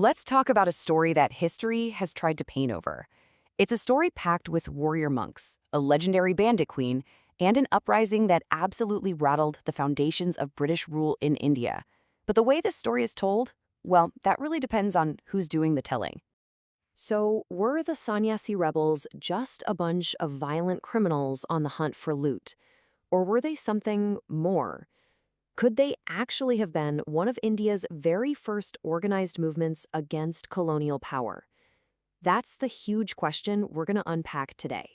Let's talk about a story that history has tried to paint over. It's a story packed with warrior monks, a legendary bandit queen, and an uprising that absolutely rattled the foundations of British rule in India. But the way this story is told, well, that really depends on who's doing the telling. So, were the Sannyasi rebels just a bunch of violent criminals on the hunt for loot? Or were they something more? Could they actually have been one of India's very first organized movements against colonial power? That's the huge question we're going to unpack today.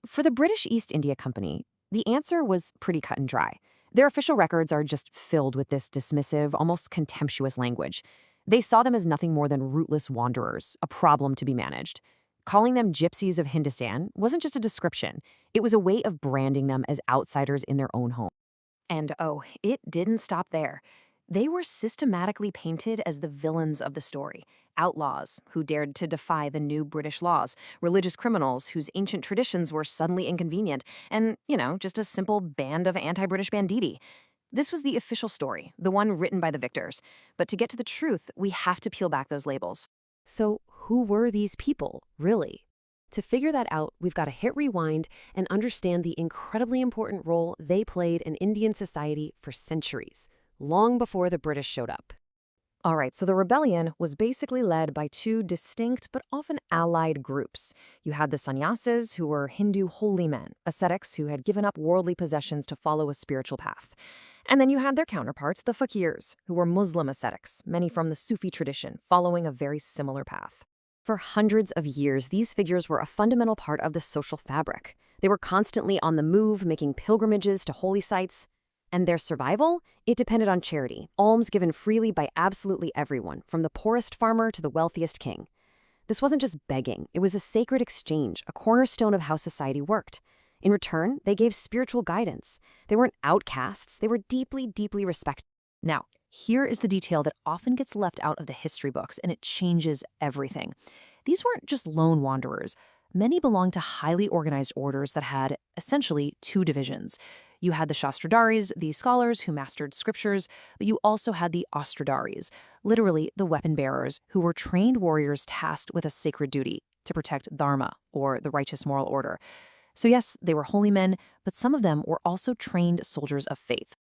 For the British East India Company, the answer was pretty cut and dry. Their official records are just filled with this dismissive, almost contemptuous language. They saw them as nothing more than rootless wanderers, a problem to be managed. Calling them gypsies of Hindustan wasn't just a description, it was a way of branding them as outsiders in their own home. And oh, it didn't stop there. They were systematically painted as the villains of the story, outlaws who dared to defy the new British laws, religious criminals whose ancient traditions were suddenly inconvenient, and, just a simple band of anti-British banditti. This was the official story, the one written by the victors. But to get to the truth, we have to peel back those labels. So who were these people, really? To figure that out, we've got to hit rewind and understand the incredibly important role they played in Indian society for centuries, long before the British showed up. All right, so the rebellion was basically led by two distinct but often allied groups. You had the sannyasis, who were Hindu holy men, ascetics who had given up worldly possessions to follow a spiritual path. And then you had their counterparts, the Fakirs, who were Muslim ascetics, many from the Sufi tradition, following a very similar path. For hundreds of years, these figures were a fundamental part of the social fabric. They were constantly on the move, making pilgrimages to holy sites. And their survival? It depended on charity, alms given freely by absolutely everyone, from the poorest farmer to the wealthiest king. This wasn't just begging, it was a sacred exchange, a cornerstone of how society worked. In return, they gave spiritual guidance. They weren't outcasts, they were deeply, deeply respected. Now, here is the detail that often gets left out of the history books, and it changes everything. These weren't just lone wanderers. Many belonged to highly organized orders that had, essentially, two divisions. You had the Shastradharis, the scholars who mastered scriptures, but you also had the Ostradharis, literally the weapon bearers, who were trained warriors tasked with a sacred duty to protect Dharma, or the righteous moral order. So yes, they were holy men, but some of them were also trained soldiers of faith.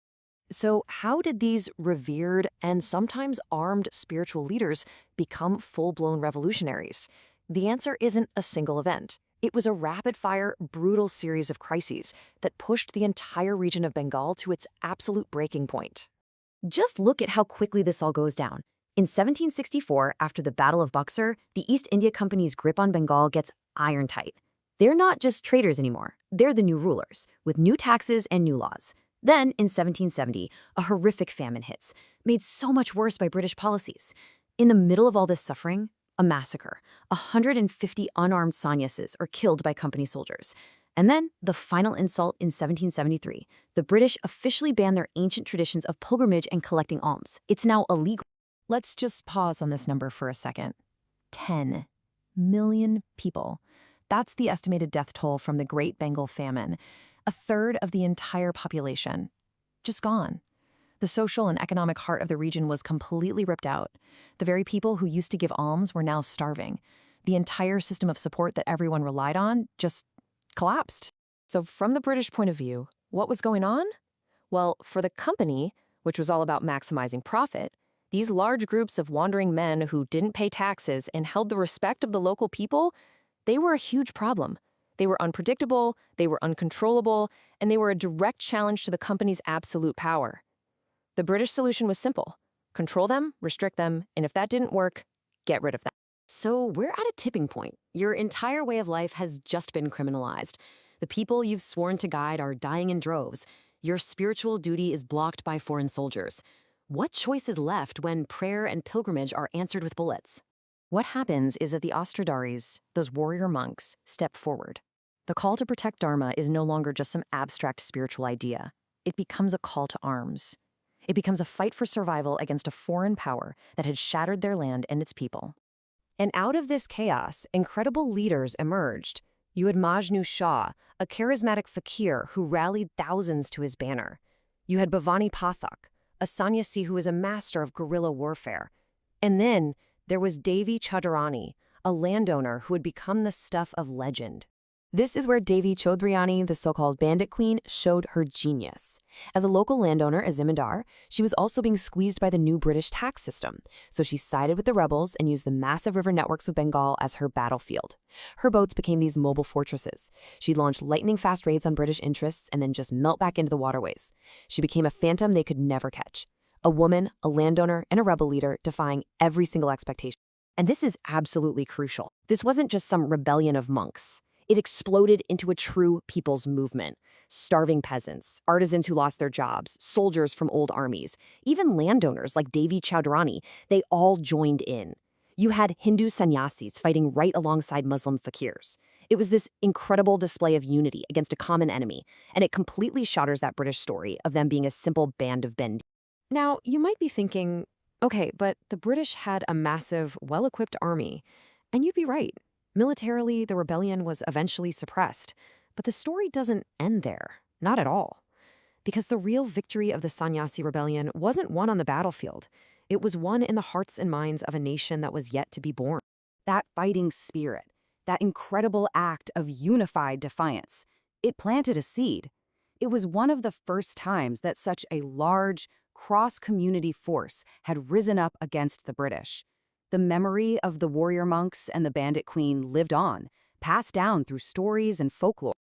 So how did these revered and sometimes armed spiritual leaders become full-blown revolutionaries? The answer isn't a single event. It was a rapid-fire, brutal series of crises that pushed the entire region of Bengal to its absolute breaking point. Just look at how quickly this all goes down. In 1764, after the Battle of Buxar, the East India Company's grip on Bengal gets iron tight. They're not just traders anymore. They're the new rulers, with new taxes and new laws. Then, in 1770, a horrific famine hits, made so much worse by British policies. In the middle of all this suffering, a massacre. 150 unarmed sannyasis are killed by company soldiers. And then, the final insult in 1773. The British officially banned their ancient traditions of pilgrimage and collecting alms. It's now illegal. Let's just pause on this number for a second. 10 million people. That's the estimated death toll from the Great Bengal Famine. A third of the entire population. Just gone. The social and economic heart of the region was completely ripped out. The very people who used to give alms were now starving. The entire system of support that everyone relied on just collapsed. So from the British point of view, what was going on? Well, for the company, which was all about maximizing profit, these large groups of wandering men who didn't pay taxes and held the respect of the local people, they were a huge problem. They were unpredictable, they were uncontrollable, and they were a direct challenge to the company's absolute power. The British solution was simple. Control them, restrict them, and if that didn't work, get rid of them. So we're at a tipping point. Your entire way of life has just been criminalized. The people you've sworn to guide are dying in droves. Your spiritual duty is blocked by foreign soldiers. What choice is left when prayer and pilgrimage are answered with bullets? What happens is that the Ostradharis, those warrior monks, step forward. The call to protect Dharma is no longer just some abstract spiritual idea. It becomes a call to arms. It becomes a fight for survival against a foreign power that had shattered their land and its people. And out of this chaos, incredible leaders emerged. You had Majnu Shah, a charismatic fakir who rallied thousands to his banner. You had Bhavani Pathak, a sannyasi who was a master of guerrilla warfare. And then There was Devi Chatterjee, a landowner who had become the stuff of legend. This is where Devi Chodriani, the so-called bandit queen, showed her genius. As a local landowner, a Zamindar, she was also being squeezed by the new British tax system, so she sided with the rebels and used the massive river networks of Bengal as her battlefield. Her boats became these mobile fortresses. She launched lightning-fast raids on British interests and then just melt back into the waterways. She became a phantom they could never catch. A woman, a landowner, and a rebel leader defying every single expectation. And this is absolutely crucial. This wasn't just some rebellion of monks. It exploded into a true people's movement. Starving peasants, artisans who lost their jobs, soldiers from old armies, even landowners like Devi Chodriani, they all joined in. You had Hindu sannyasis fighting right alongside Muslim fakirs. It was this incredible display of unity against a common enemy, and it completely shatters that British story of them being a simple band of bandits. Now, you might be thinking, okay, but the British had a massive, well-equipped army, and you'd be right. Militarily, the rebellion was eventually suppressed, but the story doesn't end there, not at all. Because the real victory of the Sannyasi Rebellion wasn't won on the battlefield. It was won in the hearts and minds of a nation that was yet to be born. That fighting spirit, that incredible act of unified defiance, it planted a seed. It was one of the first times that such a large, cross-community force had risen up against the British. The memory of the warrior monks and the bandit queen lived on, passed down through stories and folklore.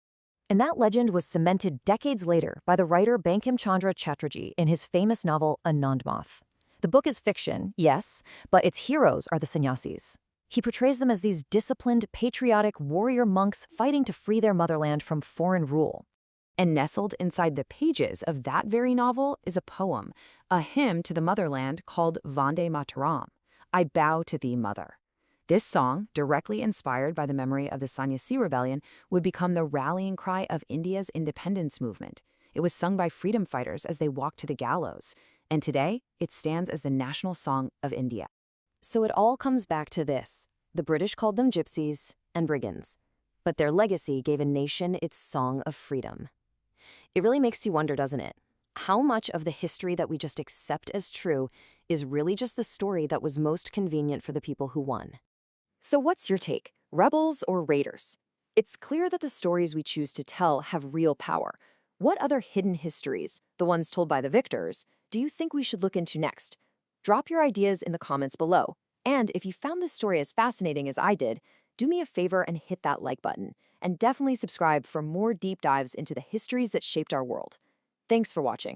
And that legend was cemented decades later by the writer Bankim Chatterjee in his famous novel Anandamath. The book is fiction, yes, but its heroes are the sannyasis. He portrays them as these disciplined, patriotic warrior monks fighting to free their motherland from foreign rule. And nestled inside the pages of that very novel is a poem, a hymn to the motherland called Vande Mataram. I bow to thee, mother. This song, directly inspired by the memory of the Sannyasi Rebellion, would become the rallying cry of India's independence movement. It was sung by freedom fighters as they walked to the gallows, and today it stands as the national song of India. So it all comes back to this. The British called them gypsies and brigands, but their legacy gave a nation its song of freedom. It really makes you wonder, doesn't it? How much of the history that we just accept as true is really just the story that was most convenient for the people who won? So what's your take? Rebels or raiders? It's clear that the stories we choose to tell have real power. What other hidden histories, the ones told by the victors, do you think we should look into next? Drop your ideas in the comments below. And if you found this story as fascinating as I did, do me a favor and hit that like button. And definitely subscribe for more deep dives into the histories that shaped our world. Thanks for watching.